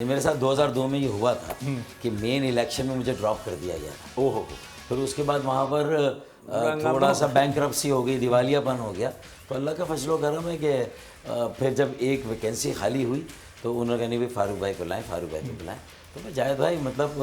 मेरे साथ 2002 में ये हुआ था कि मेन इलेक्शन में मुझे ड्रॉप कर दिया गया था। ओहो। फिर उसके बाद वहाँ पर थोड़ा सा बैंकरप्सी हो गई, दिवालियापन हो गया। तो अल्लाह का फजलो करम है कि फिर जब एक वैकेंसी खाली हुई तो उन्होंने कहा नहीं भाई फारूक भाई को लाएँ, फारूक भाई को बुलाएँ। तो मैं जायद भाई मतलब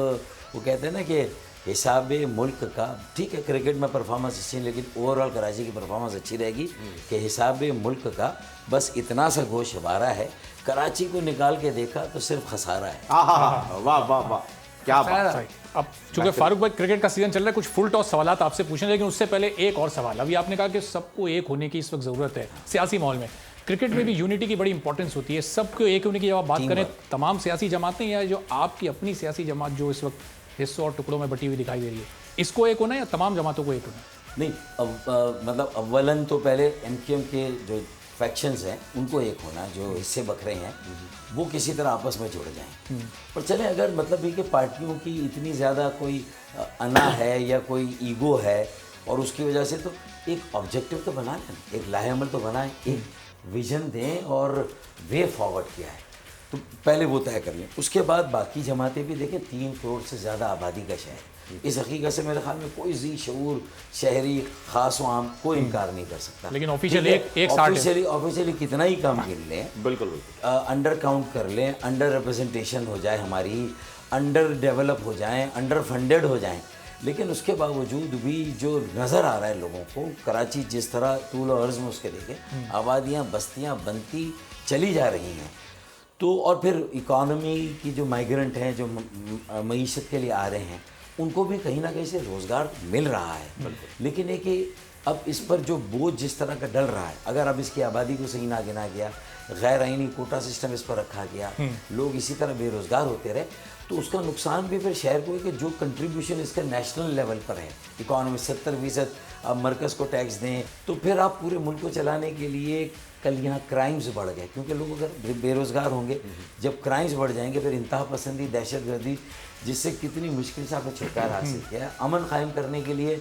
वो कहते हैं ना कि हिसाब मुल्क का ठीक है, क्रिकेट में परफॉर्मेंस अच्छी है लेकिन ओवरऑल कराची की परफॉर्मेंस अच्छी रहेगी कि हिसाब मुल्क का बस इतना सा गोशवारा है। कराची को निकाल के देखा तो सिर्फ खसारा है। वाह वाह वाह, क्या बात है। अब चूंकि फारूक भाई क्रिकेट का सीजन चल रहा है, कुछ फुल टॉस सवाल आपसे पूछने, लेकिन उससे पहले एक और सवाल। अभी आपने कहा कि सबको एक होने की इस वक्त ज़रूरत है सियासी माहौल में। क्रिकेट में भी यूनिटी की बड़ी इंपॉर्टेंस होती है। सबको एक होने की जब आप बात करें, तमाम सियासी जमातें या जो आपकी अपनी सियासी जमात जो इस वक्त हिस्सों और टुकड़ों में बटी हुई दिखाई दे रही है, इसको एक होना या तमाम जमातों को एक होना? नहीं, मतलब अव्वलन तो पहले एमक्यूएम के जो फैक्शंस हैं उनको एक होना, जो हिस्से बखरे हैं वो किसी तरह आपस में जुड़ जाएं। पर चले अगर मतलब ये कि पार्टियों की इतनी ज़्यादा कोई अना है या कोई ईगो है और उसकी वजह से, तो एक ऑब्जेक्टिव तो बना लें, एक लाहेअमल तो बनाएं, एक विजन दें और वे फॉरवर्ड किया है तो पहले वो तय कर लें। उसके बाद बाकी जमातें भी देखें। 3 करोड़ से ज़्यादा आबादी का शहर, इस हकीकत से मेरे ख्याल में कोई जी शऊर शहरी खास व आम कोई इनकार नहीं कर सकता। लेकिन ऑफिशियली कितना ही कम गिन लें, बिल्कुल अंडर काउंट कर लें, अंडर रिप्रेजेंटेशन हो जाए हमारी, अंडर डेवलप हो जाएं, अंडर फंडेड हो जाएं, लेकिन उसके बावजूद भी जो नज़र आ रहा है लोगों को, कराची जिस तरह तूल और अर्ज़ में उसके देखें आबादियाँ बस्तियाँ बनती चली जा रही हैं, तो और फिर इकॉनमी की जो माइग्रेंट हैं जो मईशत के लिए आ रहे हैं उनको भी कहीं ना कहीं से रोज़गार मिल रहा है। लेकिन एक कि अब इस पर जो बोझ जिस तरह का डल रहा है, अगर अब इसकी आबादी को सही ना गिना गया, गैर आइनी कोटा सिस्टम इस पर रखा गया, लोग इसी तरह बेरोज़गार होते रहे, तो उसका नुकसान भी फिर शहर को है कि जो कंट्रीब्यूशन इसका नेशनल लेवल पर है इकॉनमी 70% आप मरकज़ को टैक्स दें, तो फिर आप पूरे मुल्क को चलाने के लिए कल यहाँ क्राइम्स बढ़ गए, क्योंकि लोग अगर बेरोज़गार होंगे, जब क्राइम्स बढ़ जाएंगे फिर इंतहा पसंदी, दहशतगर्दी, जिससे कितनी मुश्किल से आपने छुटकारा हासिल किया है। अमन कायम करने के लिए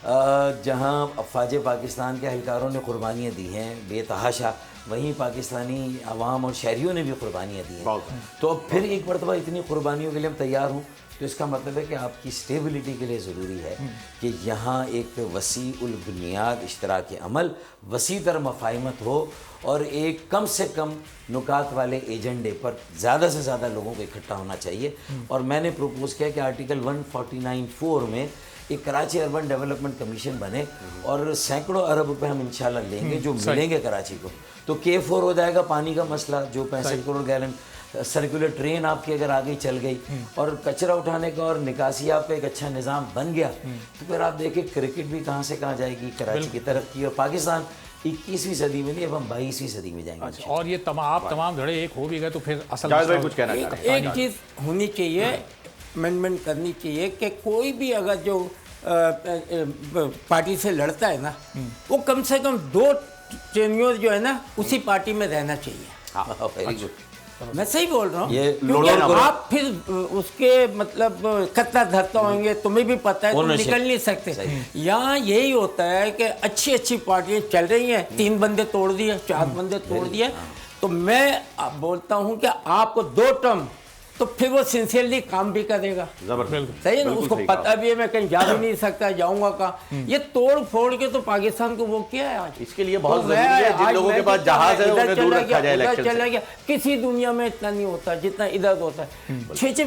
जहाँ अफवाज पाकिस्तान के एहलकारों ने कुर्बानियाँ दी हैं बेतहाशा, वहीं पाकिस्तानी अवाम और शहरियों ने भी कुर्बानियाँ दी हैं। तो अब फिर एक मरतबा इतनी कुर्बानियों के लिए हम तैयार हों, तो इसका मतलब है कि आपकी स्टेबिलिटी के लिए ज़रूरी है कि यहाँ एक वसी उल बुनियाद इश्तराक अमल, वसी तर मफाहिमत हो और एक कम से कम नुकात वाले एजेंडे पर ज़्यादा से ज़्यादा लोगों को इकट्ठा होना चाहिए। और मैंने प्रपोज़ किया कि आर्टिकल 149(4) में एक कराची अर्बन डेवलपमेंट कमीशन बने और सैकड़ों अरब रुपए हम इंशाल्लाह लेंगे जो मिलेंगे कराची को, तो K4 हो जाएगा पानी का मसला, जो 65 करोड़ गैलन सर्कुलर ट्रेन आपकी अगर आगे चल गई और कचरा उठाने का और निकासी आपका एक अच्छा निज़ाम बन गया, तो फिर आप देखिए क्रिकेट भी कहाँ से कहाँ जाएगी, कराची की तरक्की, और पाकिस्तान 21वीं सदी में नहीं, अब हम 22वीं सदी में जाएंगे। और ये तमाम धड़े एक हो भी गए तो फिर असल कुछ कहना एक चीज़ होनी चाहिए, अमेंडमेंट करनी चाहिए कि कोई भी अगर जो पार्टी से लड़ता है ना, वो कम से कम 2 टेन्योर जो है ना उसी पार्टी में रहना चाहिए। वेरी गुड, मैं सही बोल रहा हूँ, क्योंकि आप फिर उसके मतलब कत्ता धरता होंगे, तुम्हें भी पता है, तुम निकल नहीं सकते। यहाँ यही होता है कि अच्छी अच्छी पार्टियाँ चल रही हैं, 3 बंदे तोड़ दिए, 4 बंदे तोड़ दिए, तो मैं बोलता हूँ कि आपको 2 टर्म, तो फिर वो सिंसियरली काम भी करेगा। सही है ना, उसको पता भी है मैं कहीं जा भी नहीं सकता, जाऊंगा कहाँ। ये तोड़ फोड़ के तो पाकिस्तान को वो किया है आज। इसके लिए बहुत जरूरी है जिन लोगों के पास जहाज है उन्हें दूर रखा जाए इलेक्शन से। चला गया, किसी दुनिया में इतना नहीं होता जितना इधर होता है। 6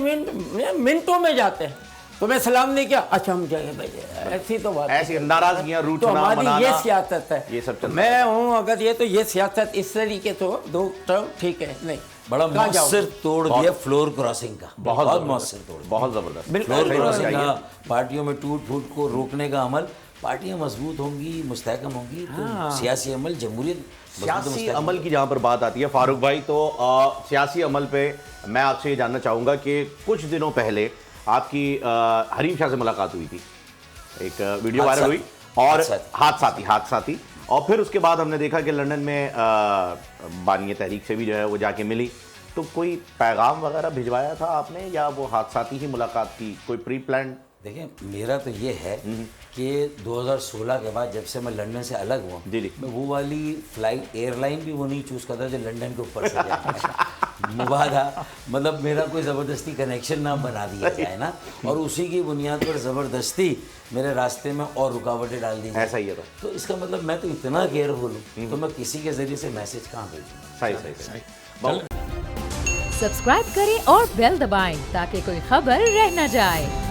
मिनटों में जाते हैं, तो मैं सलाम नहीं किया, अच्छा हम जाएंगे भाई, ऐसी तो बात, ऐसी नाराजगियां, रूठना, तो हमारी मनाना, ये सियासत है, ये सब मैं हूँ अगर ये तो ये सियासत इस तरीके तो 2 टर्म ठीक है, नहीं बड़ा मौसर तोड़ दिया फ्लोर क्रॉसिंग का, बहुत मौसर तोड़, बहुत जबरदस्त फ्लोर क्रॉसिंग का, पार्टियों में टूट फूट को रोकने का अमल। पार्टियां मजबूत होंगी, मुस्तहकम होंगी, तो सियासी अमल, जमहूरियत, सियासी अमल की जहाँ पर बात आती है फारूक भाई, तो सियासी अमल पे मैं आपसे ये जानना चाहूँगा कि कुछ दिनों पहले आपकी हरीम शाह से मुलाकात हुई थी, एक वीडियो वायरल हुई, और हादसाती, और फिर उसके बाद हमने देखा कि लंदन में बानी तहरीक से भी जो है वो जाके मिली, तो कोई पैगाम वगैरह भिजवाया था आपने या वो हादसाती ही मुलाकात की, कोई प्री प्लान? देखिए, मेरा तो ये है कि 2016 के बाद जब से मैं लंदन से अलग हुआ, मैं वो वाली फ्लाइट एयरलाइन भी वो नहीं चूज़ करता जो लंदन के ऊपर से जाए। मुबादा मतलब मेरा कोई ज़बरदस्ती कनेक्शन ना बना दिया जाए ना, और उसी की बुनियाद पर ज़बरदस्ती मेरे रास्ते में और रुकावटें डाल दी जाए। ऐसा ही है तो इसका मतलब मैं तो इतना केयरफुल हूँ, तो मैं किसी के ज़रिए से मैसेज कहाँ भेजूँ। सही सब्सक्राइब करें और बेल दबाएं ताकि कोई खबर रह न जाए।